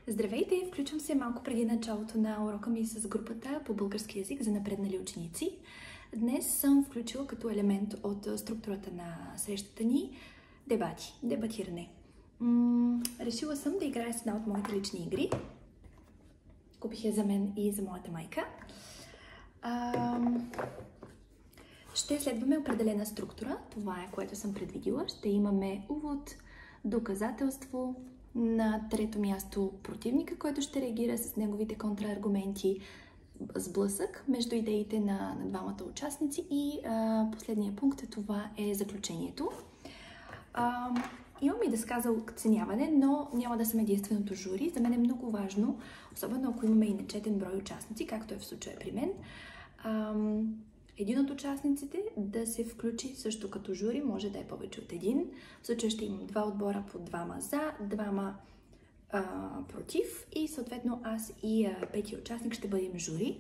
Здравейте! Включвам се малко преди началото на урока ми с групата по български език за напреднали ученици. Днес съм включила като елемент от структурата на срещата ни дебатиране. Решила съм да играя с една от моите лични игри. Купих я за мен и за моята майка. Ще следваме определена структура. Това е, което съм предвидила. Ще имаме увод, доказателство, на трето място противника, който ще реагира с неговите контрааргументи, сблъсък между идеите на двамата участници и последния пункт, това е заключението. Имам и дъска за оценяване, но няма да съм единственото жури. За мен е много важно, особено ако имаме и нечетен брой участници, както е в случая при мен, един от участниците да се включи също като жури, може да е повече от един. В случая ще имам два отбора по двама за, двама против и съответно аз и петия участник ще бъдем жури.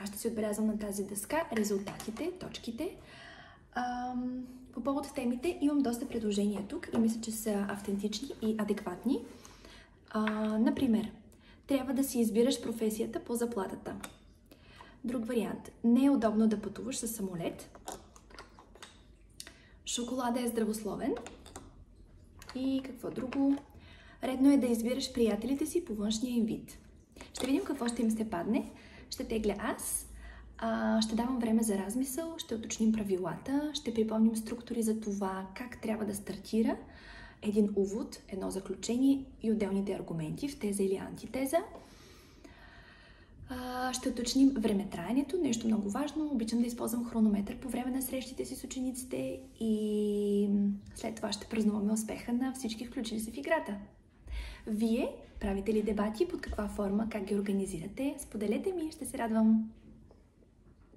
Аз ще си отбелязвам на тази дъска резултатите, точките. По повод темите имам доста предложения тук и мисля, че са автентични и адекватни. Например, трябва да си избираш професията по заплатата. Друг вариант. Не е удобно да пътуваш със самолет. Шоколада е здравословен. И какво друго? Редно е да избираш приятелите си по външния им вид. Ще видим какво ще им се падне. Ще тегля аз. Ще давам време за размисъл. Ще уточним правилата. Ще припомним структури за това как трябва да стартира един увод, едно заключение и отделните аргументи в теза или антитеза. Ще уточним времетраенето, нещо много важно. Обичам да използвам хронометър по време на срещите си с учениците и след това ще празнуваме успеха на всички включили се в играта. Вие правите ли дебати, под каква форма, как ги организирате? Споделете ми, ще се радвам!